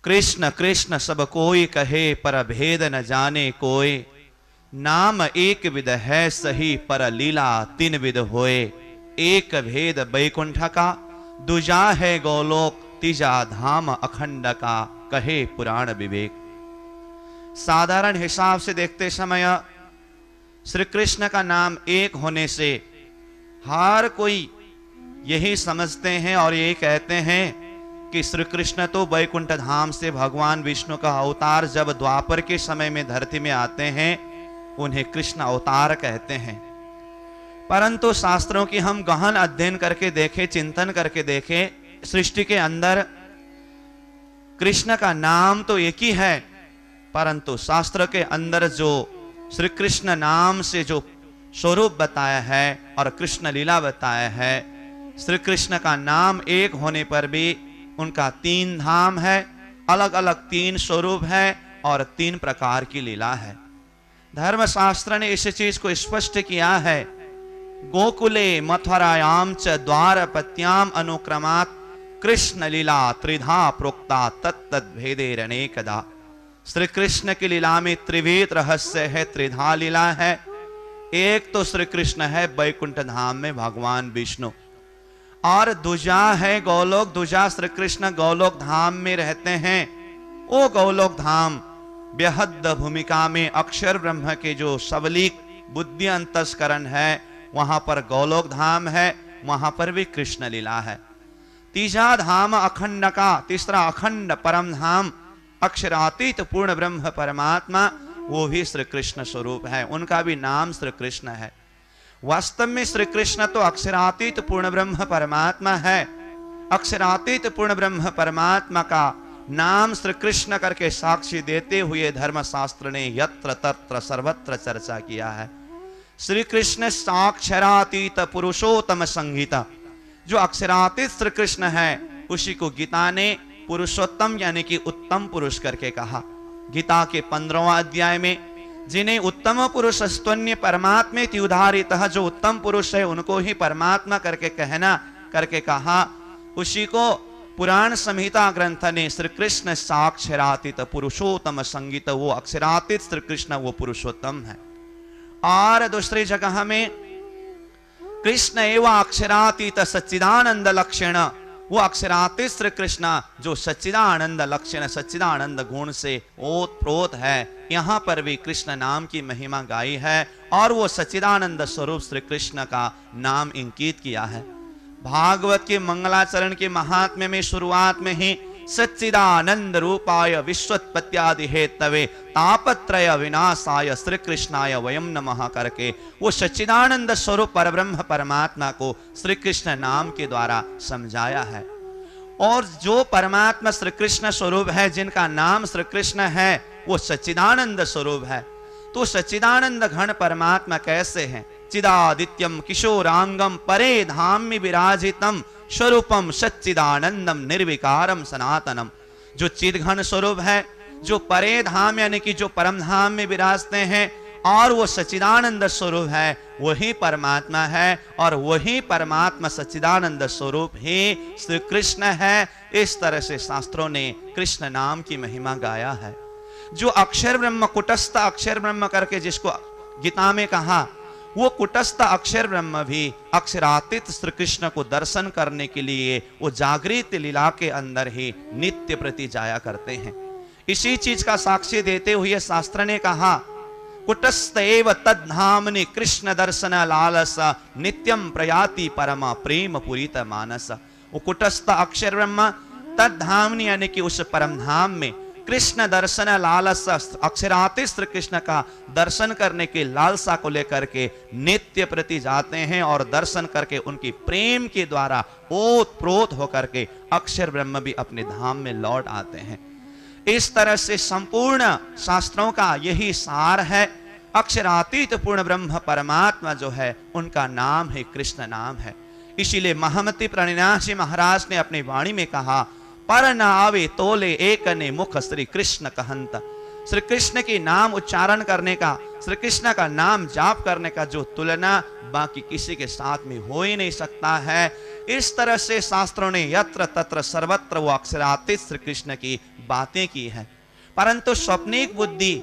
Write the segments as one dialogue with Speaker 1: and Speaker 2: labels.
Speaker 1: कृष्ण कृष्ण सब कोई कहे पर भेद न जाने कोई। नाम एक विध है सही पर लीला तीन विध होए। एक भेद बैकुंठ का दूजा है गोलोक तीजा धाम अखंड का कहे पुराण विवेक। साधारण हिसाब से देखते समय श्री कृष्ण का नाम एक होने से हर कोई यही समझते हैं और यही कहते हैं कि श्री कृष्ण तो बैकुंठ धाम से भगवान विष्णु का अवतार जब द्वापर के समय में धरती में आते हैं उन्हें कृष्ण अवतार कहते हैं। परंतु शास्त्रों की हम गहन अध्ययन करके देखें, चिंतन करके देखें, सृष्टि के अंदर कृष्ण का नाम तो एक ही है, परंतु शास्त्र के अंदर जो श्री कृष्ण नाम से जो स्वरूप बताया है और कृष्ण लीला बताया है, श्री कृष्ण का नाम एक होने पर भी उनका तीन धाम है, अलग अलग तीन स्वरूप है और तीन प्रकार की लीला है। धर्मशास्त्र ने इस चीज को स्पष्ट किया है। गोकुले मथुरायाम च द्वारपत्याम अनुक्रमात् कृष्ण लीला त्रिधा प्रोक्ता तत्तद भेदेरनेकदा। श्री कृष्ण की लीला में त्रिवेद रहस्य है, त्रिधा लीला है। एक तो श्री कृष्ण है बैकुंठ धाम में भगवान विष्णु, और दूजा है गोलोक, दूजा श्री कृष्ण गोलोक धाम में रहते हैं। वो गोलोक धाम बेहद भूमिका में अक्षर ब्रह्म के जो सबलीक बुद्धि अंतस्करण है वहां पर गोलोक धाम है, वहां पर भी कृष्ण लीला है। तीजा धाम अखंड का, तीसरा अखंड परम धाम अक्षरातीत पूर्ण ब्रह्म परमात्मा, वो भी श्री कृष्ण स्वरूप है, उनका भी नाम श्री कृष्ण है। वास्तव में श्री कृष्ण तो अक्षरातीत पूर्ण ब्रह्म परमात्मा है। अक्षरातीत पूर्ण ब्रह्म परमात्मा का नाम श्री कृष्ण करके साक्षी देते हुए धर्मशास्त्र ने यत्र तत्र सर्वत्र चर्चा किया है। श्री कृष्ण साक्षरातीत पुरुषोत्तम संगीता, जो अक्षरातीत श्री कृष्ण है उसी को गीता ने पुरुषोत्तम यानी कि उत्तम पुरुष करके कहा। गीता के 15वां अध्याय में जिन्हें उत्तम पुरुष स्तन्य परमात्मे उदाहरित, जो उत्तम पुरुष है उनको ही परमात्मा करके कहना करके कहा, उसी को पुराण संहिता ग्रंथ ने श्री कृष्ण साक्षरातीत पुरुषोत्तम संगीत, वो अक्षरातीत श्री कृष्ण वो पुरुषोत्तम है। और दूसरी जगह में कृष्ण एवं अक्षरातीत सच्चिदानंद लक्षण, वो अक्षरातीत श्री कृष्ण जो सच्चिदानंद लक्षण सच्चिदानंद गुण से ओत प्रोत है, यहां पर भी कृष्ण नाम की महिमा गाई है और वो सच्चिदानंद स्वरूप श्री कृष्ण का नाम इंकित किया है। भागवत के मंगलाचरण के महात्म्य में शुरुआत में ही सच्चिदानंद रूपाय विश्वोत्पत्त्यादि हेतवे तापत्रय विनाशाय श्री कृष्णाय वयम नमः करके वो सच्चिदानंद स्वरूप परब्रह्म परमात्मा को श्री कृष्ण नाम के द्वारा समझाया है। और जो परमात्मा श्री कृष्ण स्वरूप है, जिनका नाम श्री कृष्ण है, वो सच्चिदानंद स्वरूप है। तो सच्चिदानंद घन परमात्मा कैसे हैं? चिदादित्यम किशोरांगम परे धाम्य विराजितम स्वरूपम सच्चिदानंदम निर्विकारम सनातनम। जो चिदघन स्वरूप है, जो परे धाम यानी कि जो परम धाम में विराजते हैं, और वो सच्चिदानंद स्वरूप है, वही परमात्मा है और वही परमात्मा सच्चिदानंद स्वरूप ही श्री कृष्ण है। इस तरह से शास्त्रों ने कृष्ण नाम की महिमा गाया है। जो अक्षर ब्रह्म कुटस्थ अक्षर ब्रह्म करके जिसको गीता में कहा, वो कुटस्थ अक्षर ब्रह्म भी अक्षरातीत श्री कृष्ण को दर्शन करने के लिए वो जागृत लीला के अंदर ही नित्य प्रति जाया करते हैं। इसी चीज का साक्ष्य देते हुए शास्त्र ने कहा, कुटस्थ एव तद्धामनि कृष्ण दर्शन लालस नित्यम प्रयाति परम प्रेम पुरीत मानस। वो कुटस्थ अक्षर ब्रह्म तद्धामनि यानी कि उस परम धाम में कृष्ण दर्शन लालस, अक्षरातीत श्री कृष्ण का दर्शन करने की लालसा को लेकर के नित्य प्रति जाते हैं और दर्शन करके उनकी प्रेम के द्वारा ओत प्रोत होकर के अक्षर ब्रह्म भी अपने धाम में लौट आते हैं। इस तरह से संपूर्ण शास्त्रों का यही सार है। अक्षरातीत पूर्ण ब्रह्म परमात्मा जो है उनका नाम है कृष्ण नाम है। इसीलिए महामती प्रणिनाशी महाराज ने अपनी वाणी में कहा, पर न आवे तोले एक ने मुख श्री कृष्ण कहंत। श्री कृष्ण की नाम उच्चारण करने का, श्री कृष्ण का नाम जाप करने का जो तुलना बाकी किसी के साथ में हो ही नहीं सकता है। इस तरह से शास्त्रों ने यत्र तत्र सर्वत्र वो अक्षरातीत श्री कृष्ण की बातें की है। परंतु स्वप्निक बुद्धि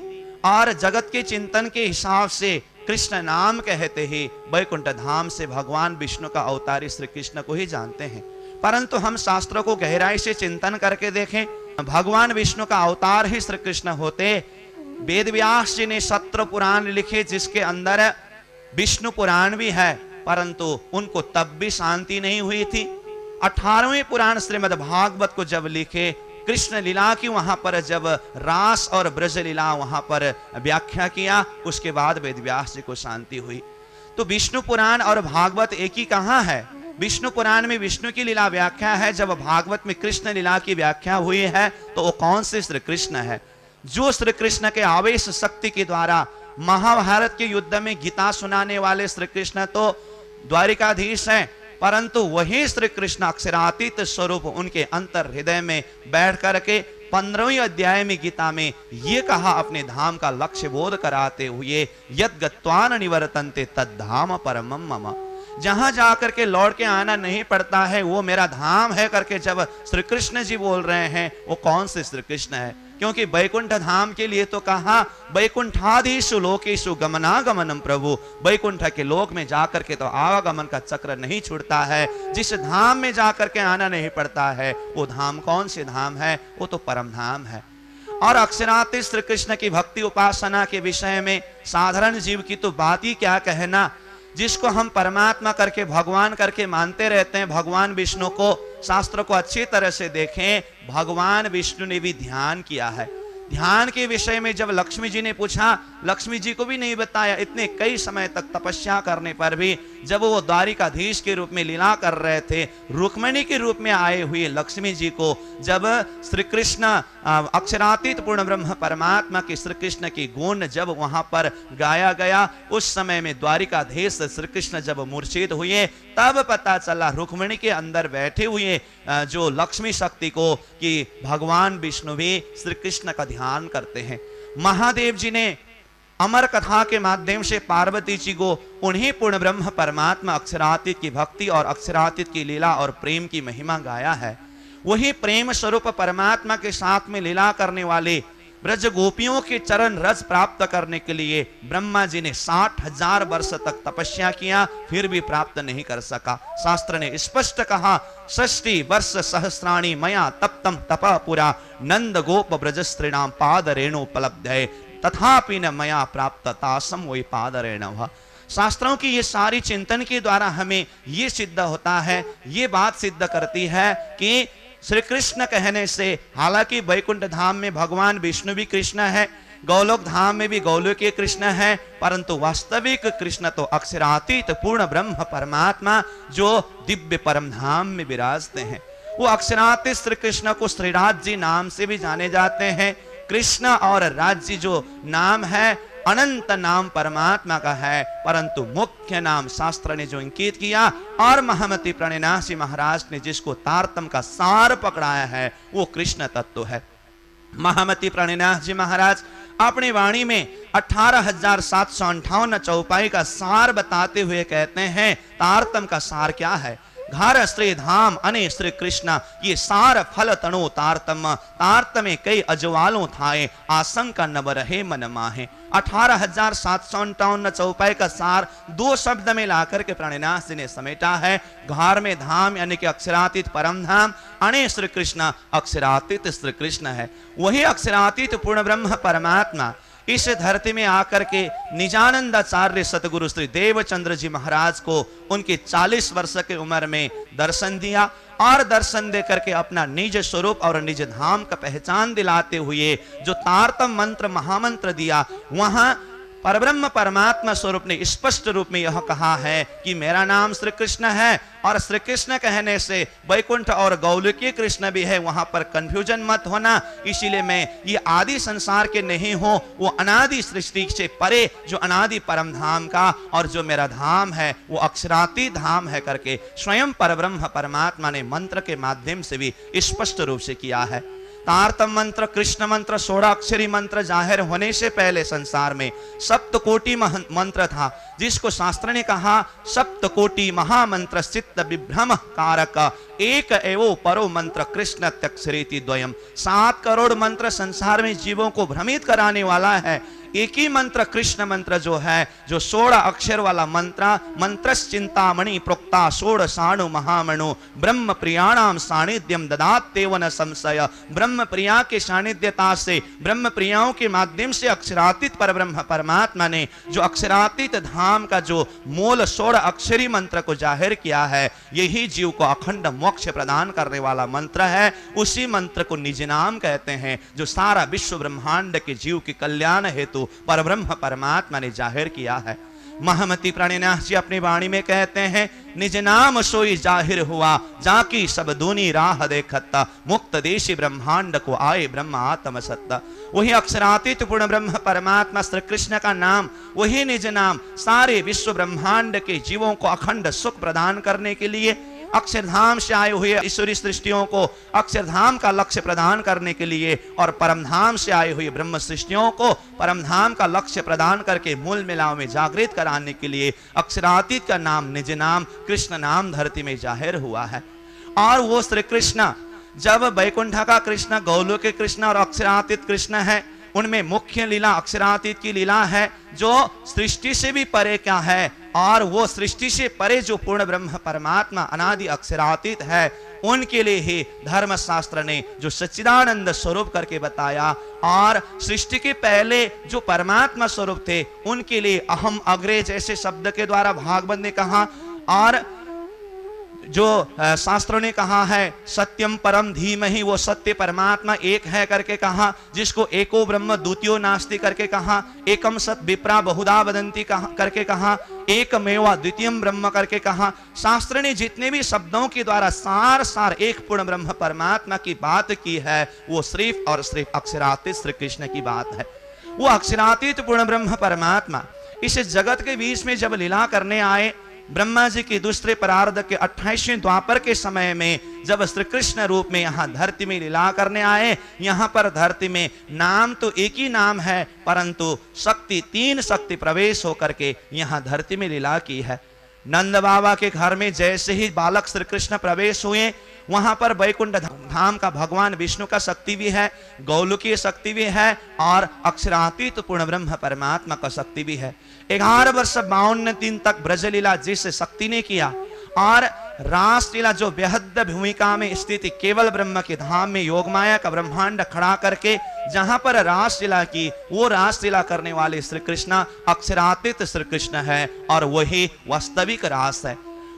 Speaker 1: और जगत के चिंतन के हिसाब से कृष्ण नाम कहते ही वैकुंठ धाम से भगवान विष्णु का अवतारी श्री कृष्ण को ही जानते हैं। परंतु हम शास्त्रों को गहराई से चिंतन करके देखें, भगवान विष्णु का अवतार ही श्री कृष्ण होते। वेद व्यास जी ने 17 पुराण लिखे, जिसके अंदर विष्णु पुराण भी है, परंतु उनको तब भी शांति नहीं हुई थी। 18वें पुराण श्रीमद् भागवत को जब लिखे, कृष्ण लीला की वहां पर जब रास और ब्रज लीला वहां पर व्याख्या किया, उसके बाद वेद व्यास जी को शांति हुई। तो विष्णु पुराण और भागवत एक ही कहां है? विष्णु पुराण में विष्णु की लीला व्याख्या है, जब भागवत में कृष्ण लीला की व्याख्या हुई है, तो वो कौन से श्री कृष्ण है? जो श्री कृष्ण के आवेश शक्ति के द्वारा महाभारत के युद्ध में गीता सुनाने वाले श्री कृष्ण तो द्वारिकाधीश हैं, परंतु वही श्री कृष्ण अक्षरातीत स्वरूप उनके अंतर हृदय में बैठ करके 15वें अध्याय में गीता में ये कहा, अपने धाम का लक्ष्य बोध कराते हुए, यद गत्वान निवर्तन्ते तद धाम परमम मम, जहां जाकर के लौट के आना नहीं पड़ता है वो मेरा धाम है करके जब श्री कृष्ण जी बोल रहे हैं, वो कौन से श्री कृष्ण है? क्योंकि वैकुंठ धाम के लिए तो कहा वैकुंठादिषु लोकेषु गमनागमनम प्रभु, वैकुंठ के लोक में जाकर के तो आवागमन का चक्र नहीं छूटता है। जिस धाम में जाकर के आना नहीं पड़ता है वो धाम कौन से धाम है? वो तो परम धाम है। और अक्षरातीत श्री कृष्ण की भक्ति उपासना के विषय में साधारण जीव की तो बात ही क्या कहना, जिसको हम परमात्मा करके भगवान करके मानते रहते हैं, भगवान विष्णु को शास्त्र को अच्छी तरह से देखें, भगवान विष्णु ने भी ध्यान किया है। ध्यान के विषय में जब लक्ष्मी जी ने पूछा, लक्ष्मी जी को भी नहीं बताया। इतने कई समय तक तपस्या करने पर भी जब वो द्वारिकाधीश के रूप में लीला कर रहे थे, रुक्मिणी के रूप में आए हुए लक्ष्मी जी को जब श्री कृष्ण अक्षरातीत पूर्ण ब्रह्म परमात्मा के श्री कृष्ण की गुण जब वहां पर गाया गया, उस समय में द्वारिकाधीश श्री कृष्ण जब मूर्छित हुए, तब पता चला रुक्मिणी के अंदर बैठे हुए जो लक्ष्मी शक्ति को कि भगवान विष्णु भी श्री कृष्ण का ध्यान करते हैं। महादेव जी ने अमर कथा के माध्यम से पार्वती जी को उन्हीं पूर्ण ब्रह्म परमात्मा अक्षरातीत की भक्ति और अक्षरातीत की लीला और प्रेम की महिमा गाया है। वही प्रेम स्वरूप परमात्मा के साथ में लीला करने वाले ब्रज गोपियों के चरण रज प्राप्त करने के लिए ब्रह्मा जी ने 60,000 वर्ष तक तपस्या किया, फिर भी प्राप्त नहीं कर सका। शास्त्र ने स्पष्ट कहा, 60 वर्ष सहस्राणि मया तप्तम तपः पुरा नंद गोप ब्रज स्त्रीणाम पाद रेणुपलब्धये तथापि न मया प्राप्त तासम वै पाद रेणवः। शास्त्रों की ये सारी चिंतन के द्वारा हमें ये सिद्ध होता है, ये बात सिद्ध करती है कि श्री कृष्ण कहने से, हालांकि वैकुंठ धाम में भगवान विष्णु भी कृष्ण है, गौलोक धाम में भी गौलोकीय कृष्ण है, परंतु वास्तविक कृष्ण तो अक्षरातीत पूर्ण ब्रह्म परमात्मा जो दिव्य परम धाम में विराजते हैं। वो अक्षरातीत श्री कृष्ण को श्रीराज जी नाम से भी जाने जाते हैं। कृष्ण और राज्य जो नाम है अनंत नाम परमात्मा का है, परंतु मुख्य नाम शास्त्र ने जो अंकित किया और महामती प्रणिनाथ जी महाराज ने जिसको तारतम का सार पकड़ाया है वो कृष्ण तत्व है। महामती प्रणिनाथ जी महाराज अपनी वाणी में 18,758 चौपाई का सार बताते हुए कहते हैं, तारतम का सार क्या है? घर श्री धाम अने श्री कृष्ण ये सार फल तणो तारतम, तारतमे कई अजवालों थाए आशंका नब रहे मन माहे। 18,758 चौपाई का सार 2 शब्द में लाकर के प्रणिनाथ जी ने समेटा है। घर में धाम यानी कि अक्षरातीत परम धाम, अने श्री कृष्ण अक्षरातीत श्री कृष्ण है। वही अक्षरातीत पूर्ण ब्रह्म परमात्मा इस धरती में आकर के निजानंदाचार्य सतगुरु श्री देवचंद्र जी महाराज को उनके 40 वर्ष की उम्र में दर्शन दिया और दर्शन दे करके अपना निज स्वरूप और निज धाम का पहचान दिलाते हुए जो तारतम मंत्र महामंत्र दिया, वहां परब्रह्म परमात्मा स्वरूप ने स्पष्ट रूप में यह कहा है कि मेरा नाम श्री कृष्ण है। और श्री कृष्ण कहने से वैकुंठ और गौलोकीय कृष्ण भी है, वहां पर कंफ्यूजन मत होना। इसीलिए मैं ये आदि संसार के नहीं हूं, वो अनादि सृष्टि से परे जो अनादि परम धाम का और जो मेरा धाम है वो अक्षरातीत धाम है करके स्वयं परब्रह्म परमात्मा ने मंत्र के माध्यम से भी स्पष्ट रूप से किया है। तारतम मंत्र, कृष्ण मंत्र, 16 अक्षरी मंत्र जाहिर होने से पहले संसार में सप्तकोटि मंत्र था, जिसको शास्त्र ने कहा सप्तकोटि महामंत्र चित्त विभ्रम कारक एक एवो परो मंत्र कृष्ण त्यक्षरेति द्वयम। 7 करोड़ मंत्र संसार में जीवों को भ्रमित कराने वाला है। एक ही मंत्र कृष्ण मंत्र जो है, जो 16 अक्षर वाला मंत्र चिंतामणि प्रोक्ता षोडशाणु महामणु ब्रह्म प्रियाणाम सानिध्यम ददात्येव न संशय। ब्रह्म प्रिया के सानिध्यता से, ब्रह्म प्रियाओं के माध्यम से अक्षरातीत परब्रह्म परमात्मा ने जो अक्षरातीत धाम का जो मूल 16 अक्षरी मंत्र को जाहिर किया है, यही जीव को अखंड मोक्ष प्रदान करने वाला मंत्र है। उसी मंत्र को निज नाम कहते हैं, जो सारा विश्व ब्रह्मांड के जीव के कल्याण हेतु परब्रह्म परमात्मा ने जाहिर किया है। महामती प्राणीनाथ जी अपनी वाणी में कहते हैं, निज नाम सोई जाहिर हुआ जाकी सब दूनी राह देखता, मुक्त देशी ब्रह्मांड को आए ब्रह्म आत्म सत्ता। वही अक्षरातीत पूर्ण ब्रह्म परमात्मा श्री कृष्ण का नाम, वही निज नाम सारे विश्व ब्रह्मांड के जीवों को अखंड सुख प्रदान करने के लिए, अक्षरधाम से आए हुए ईश्वरी सृष्टियों को अक्षरधाम का लक्ष्य प्रदान करने के लिए, और परमधाम से आए हुए ब्रह्म सृष्टियों को परमधाम का लक्ष्य प्रदान करके मूल मिलाव में जागृत कराने के लिए अक्षरातीत का नाम, निज नाम कृष्ण नाम धरती में जाहिर हुआ है। और वो श्री कृष्ण, जब वैकुंठ का कृष्ण, गौलोक के कृष्ण और अक्षरातीत कृष्ण है, उनमें मुख्य लीला अक्षरातीत की लीला है, जो सृष्टि से भी परे क्या है, और वो सृष्टि से परे जो पूर्ण ब्रह्म परमात्मा अनादि अक्षरातीत है, उनके लिए ही धर्मशास्त्र ने जो सच्चिदानंद स्वरूप करके बताया। और सृष्टि के पहले जो परमात्मा स्वरूप थे, उनके लिए अहम अग्रे जैसे शब्द के द्वारा भागवत ने कहा, और जो शास्त्रों ने कहा है सत्यम परम धीमहि, वो सत्य परमात्मा एक है करके कहा, जिसको एको ब्रह्म द्वितीयो नास्ति करके कहा, एकम सत विप्रा बहुधा वदंती करके कहा, एकमेवा द्वितीयम ब्रह्म करके कहा। शास्त्र ने जितने भी शब्दों के द्वारा सार एक पूर्ण ब्रह्म परमात्मा की बात की है, वो सिर्फ और सिर्फ अक्षरातीत श्री कृष्ण की बात है। वो अक्षरातीत पूर्ण ब्रह्म परमात्मा इस जगत के बीच में जब लीला करने आए, ब्रह्मा जी की दूसरे परार्ध के 28वें द्वापर के समय में जब श्री कृष्ण रूप में यहाँ धरती में लीला करने आए, यहाँ पर धरती में नाम तो एक ही नाम है, परंतु शक्ति 3 शक्ति प्रवेश होकर के यहाँ धरती में लीला की है। नंद बाबा के घर में जैसे ही बालक श्री कृष्ण प्रवेश हुए, वहां पर वैकुंठ धाम का भगवान विष्णु का शक्ति भी है, गौलुकीय शक्ति भी है, और अक्षरातीत पूर्ण ब्रह्म परमात्मा का शक्ति भी है। 11 वर्ष 52 दिन तक ब्रजलीला जिस शक्ति ने किया, और रासलीला जो बेहद भूमिका में स्थित केवल ब्रह्म के धाम में योगमाया का ब्रह्मांड खड़ा करके जहां पर रासलीला की, वो रासलीला करने वाले श्री कृष्ण अक्षरातीत श्री कृष्ण है, और वही वास्तविक रास है।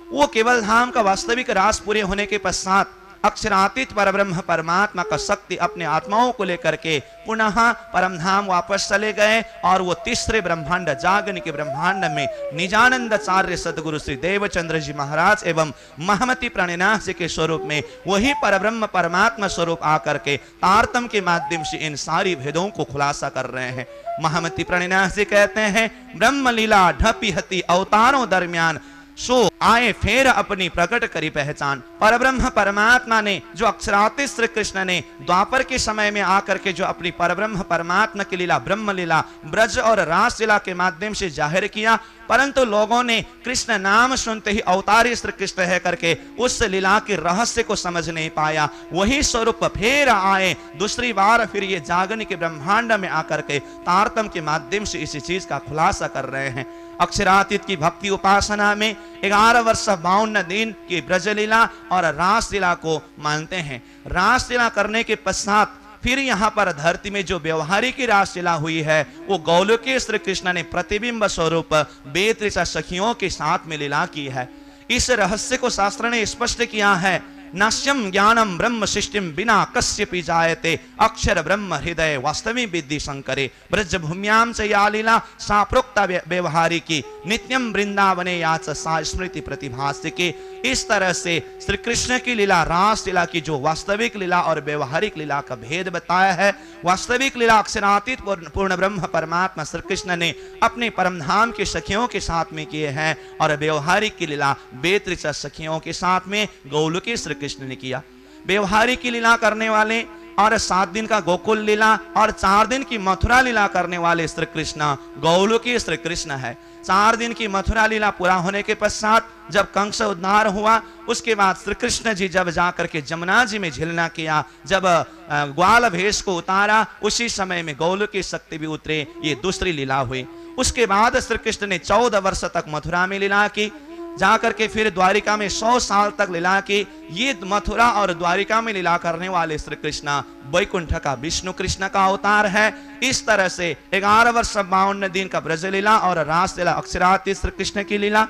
Speaker 1: वो केवल धाम का वास्तविक रास पूरे होने के पश्चात अक्षरातीत परब्रह्म परमात्मा का शक्ति अपने आत्माओं को लेकर के पुनः परमधाम वापस चले गए, और वो तीसरे ब्रह्मांड जागन के ब्रह्मांड में निजानंदाचार्य सदगुरु श्री देवचंद्र जी महाराज एवं महमती प्राणीनाथ जी के स्वरूप में वही परब्रह्म परमात्मा स्वरूप आकर के तारतम के माध्यम से इन सारी भेदों को खुलासा कर रहे हैं। महमती प्राणीनाथ जी कहते हैं, ब्रह्म लीला ढपी हती अवतारों दरमियान, सो आए फेर अपनी प्रकट करी पहचान। परब्रह्म परमात्मा ने जो अक्षरातीत श्री कृष्ण ने द्वापर के समय में आकर के जो अपनी परब्रह्म परमात्मा की लीला ब्रह्म लीला ब्रज और रास लीला के माध्यम से जाहिर किया, परंतु लोगों ने कृष्ण नाम सुनते ही अवतारी श्री कृष्ण है करके उस लीला के रहस्य को समझ नहीं पाया। वही स्वरूप फिर आए दूसरी बार, फिर ये जागन के ब्रह्मांड में आकर के तारतम के माध्यम से इसी चीज का खुलासा कर रहे हैं। अक्षरातीत की भक्ति उपासना में 11 वर्ष 52 दिन की ब्रजलीला और रासलीला को मानते हैं। रासलीला करने के पश्चात फिर यहाँ पर धरती में जो व्यवहारिक रासलीला हुई है, वो गौलोकीय श्री कृष्ण ने प्रतिबिंब स्वरूप बेतृषा सखियों के साथ में लीला की है। इस रहस्य को शास्त्र ने स्पष्ट किया है, नाश्यम ज्ञानम ब्रह्म सृष्टिम बिना कस्यपि जायते अक्षर ब्रह्म हृदय वास्तवी विद्धि शंकरे ब्रज भूम्याम च या लीला सा प्रोक्ता व्यवहारिकी नित्यम वृंदावने याच सा स्मृति प्रतिभासिकी। इस तरह से श्री कृष्ण की लीला रास लीला की जो वास्तविक लीला और व्यवहारिक लीला का भेद बताया है। वास्तविक लीला अक्षरातीत पूर्ण ब्रह्म परमात्मा श्री कृष्ण ने अपने परमधाम के सखियों के साथ में किए हैं, और व्यवहारिक की लीला बेतृषा सखियों के साथ में गौलोकी श्री कृष्ण ने किया। व्यवहारिक की लीला करने वाले और 7 दिन का गोकुल लीला और 4 दिन की मथुरा लीला करने वाले श्री कृष्ण गौलोकी श्री कृष्ण है। 4 दिन की मथुरा लीला पूरा होने के पश्चात जब कंस उद्धार हुआ, उसके बाद श्री कृष्ण जी जब जाकर के जमुना जी में झिलना किया, जब ग्वाल भेष को उतारा, उसी समय में गौलोकी शक्ति भी उतरे। ये दूसरी लीला हुई। उसके बाद श्री कृष्ण ने 14 वर्ष तक मथुरा में लीला की, जाकर के फिर द्वारिका में 100 साल तक लीला की। ये मथुरा और द्वारिका में लीला करने वाले श्री कृष्ण वैकुंठ का विष्णु कृष्ण का अवतार है। इस तरह से 11 वर्ष 52 दिन का ब्रज लीला और रास लीला अक्षरातीत श्री कृष्ण की लीला,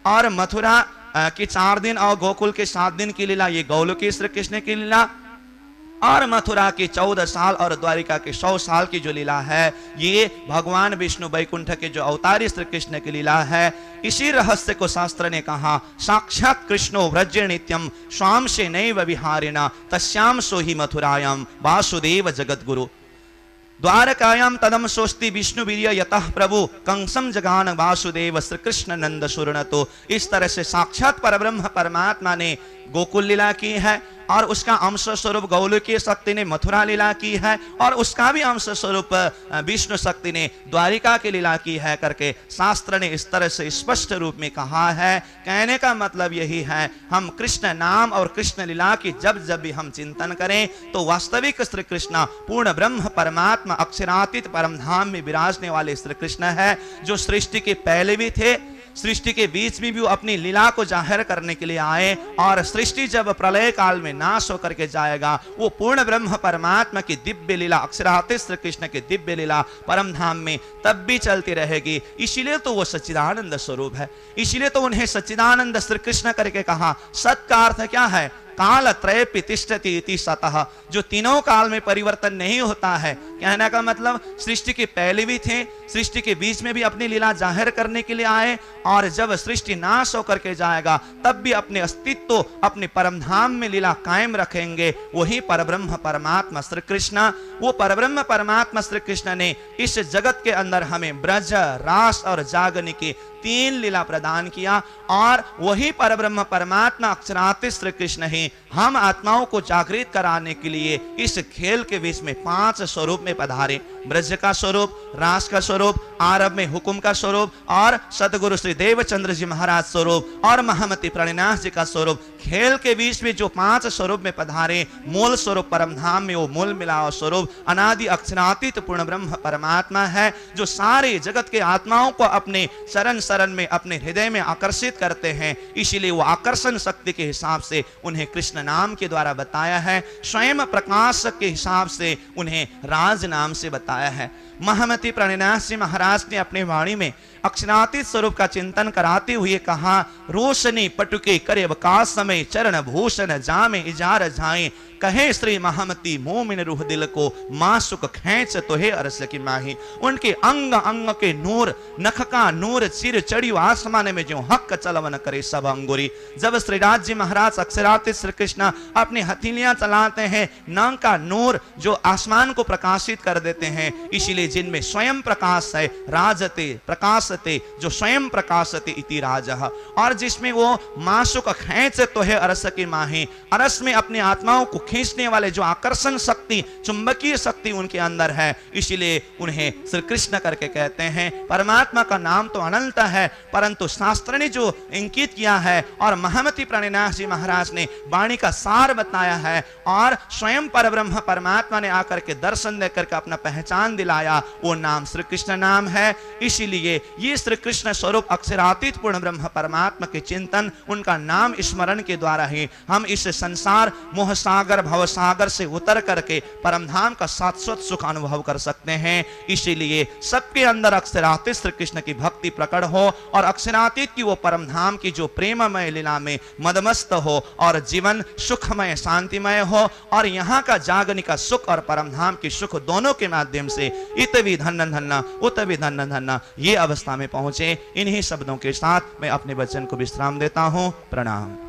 Speaker 1: और मथुरा की 4 दिन और गोकुल के 7 दिन की लीला ये गौलोकी श्री कृष्ण की लीला, और मथुरा के 14 साल और द्वारिका के 100 साल की जो लीला है ये भगवान विष्णु वैकुंठ के जो अवतारी श्री कृष्ण की लीला है। इसी रहस्य को शास्त्र ने कहा, साक्षात कृष्णो व्रजे नित्यम स्वाम से नैव विहारिणा तस्याम सोहि मथुरायाम वासुदेव जगद्गुरु द्वारकायाम तदम सोस्ति विष्णु वीर्य यतः प्रभु कंसम जगान वासुदेव श्री कृष्ण नंद सुरनतो। इस तरह से साक्षात परब्रह्म परमात्मा ने गोकुल लीला की है, और उसका अंश स्वरूप गौलोकी शक्ति ने मथुरा लीला की है, और उसका भी अंश स्वरूप विष्णु शक्ति ने द्वारिका की लीला की है करके शास्त्र ने इस तरह से स्पष्ट रूप में कहा है। कहने का मतलब यही है, हम कृष्ण नाम और कृष्ण लीला की जब जब भी हम चिंतन करें तो वास्तविक श्री कृष्ण पूर्ण ब्रह्म परमात्मा अक्षरातीत परम धाम में विराजने वाले श्री कृष्ण है, जो सृष्टि के पहले भी थे, सृष्टि के बीच में भी वो अपनी लीला को जाहिर करने के लिए आए, और सृष्टि जब प्रलय काल में नाश होकर के जाएगा, वो पूर्ण ब्रह्म परमात्मा की दिव्य लीला अक्षरातीत श्री कृष्ण की दिव्य लीला परम धाम में तब भी चलती रहेगी। इसीलिए तो वो सच्चिदानंद स्वरूप है, इसीलिए तो उन्हें सच्चिदानंद श्री कृष्ण करके कहा। सत का अर्थ क्या है? काल त्रय तिष्ठति इति सतः, जो तीनों काल में परिवर्तन नहीं होता है। कहने का मतलब सृष्टि के पहले भी थे, सृष्टि के बीच में भी अपनी लीला जाहिर करने के लिए आए, और जब सृष्टि नाश होकर के जाएगा तब भी अपने अस्तित्व अपने परम धाम में लीला कायम रखेंगे। वही परब्रह्म परमात्मा श्री कृष्ण, वो परब्रह्म परमात्मा श्री कृष्ण ने इस जगत के अंदर हमें ब्रज, रास और जागने की 3 लीला प्रदान किया, और वही परब्रह्म परमात्मा अक्षरातीत श्री कृष्ण ही हम आत्माओं को जागृत कराने के लिए इस खेल के बीच में 5 स्वरूप में पधारे। ब्रज का स्वरूप, रास का स्वरूप, आरब में हुकुम का स्वरूप, और सतगुरु श्री देवचंद्र जी महाराज स्वरूप, और महामती प्रणिनाथ जी का स्वरूप। खेल के बीच में जो 5 स्वरूप में पधारे, मूल स्वरूप परम धाम में वो मूल मिलाव स्वरूप अनादि अक्षरातीत पूर्ण ब्रह्म परमात्मा है, जो सारे जगत के आत्माओं को अपने शरण शरण में अपने हृदय में आकर्षित करते हैं। इसीलिए वो आकर्षण शक्ति के हिसाब से उन्हें कृष्ण नाम के द्वारा बताया है, स्वयं प्रकाश के हिसाब से उन्हें राज नाम से बताया है। महामती प्रणिनाथ जी महाराज ने अपने वाणी में अक्षरातीत स्वरूप का चिंतन कराते हुए कहा, रोशनी पटुके करे अवकाश समय चरण भूषण जामे इजार जाए, कहे श्री महामती मोमिन रूह दिल को मां सुख खेच तोहे अरस की माही। उनके अंग अंग के नूर, नख का नूर सिर चढ़ी आसमान में जो हक चलवन करे सब अंगुरी। जब श्रीराज जी महाराज अक्षरातीत श्री कृष्ण अपनी हथेलियां चलाते हैं, नाक का नूर जो आसमान को प्रकाशित कर देते हैं, इसीलिए जिनमें स्वयं प्रकाश है, राजते प्रकाशते, जो स्वयं प्रकाशते इति राजः, और जिसमें वो मां सुख खेच तोहे अरस की माही, अरस में अपनी आत्माओं को खींचने वाले जो आकर्षण शक्ति, चुंबकीय शक्ति उनके अंदर है, इसीलिए उन्हें श्री कृष्ण करके कहते हैं। परमात्मा का नाम तो अनंत है, परंतु शास्त्र ने जो इंकित किया है और महामती प्रणिनाथ जी महाराज ने वाणी का सार बताया है, और स्वयं परब्रह्म परमात्मा ने आकर के दर्शन देकर के अपना पहचान दिलाया, वो नाम श्री कृष्ण नाम है। इसीलिए ये श्री कृष्ण स्वरूप अक्षरातीत पूर्ण ब्रह्म परमात्मा के चिंतन, उनका नाम स्मरण के द्वारा ही हम इस संसार मोह सागर भव सागर से उतर करके परमधाम का शाश्वत सुख अनुभव कर सकते हैं। इसीलिए सबके अंदर अक्षरातीत श्री कृष्ण की भक्ति प्रकट हो, और अक्षरातीत की वो परमधाम की जो प्रेममय लीला में मदमस्त हो, और जीवन सुखमय शांतिमय हो, और यहाँ का जागने का सुख और परमधाम की सुख दोनों के माध्यम से इत विधन्न धन्ना उत विधन्न धन्ना ये अवस्था में पहुंचे। इन्हीं शब्दों के साथ मैं अपने वचन को विश्राम देता हूं। प्रणाम।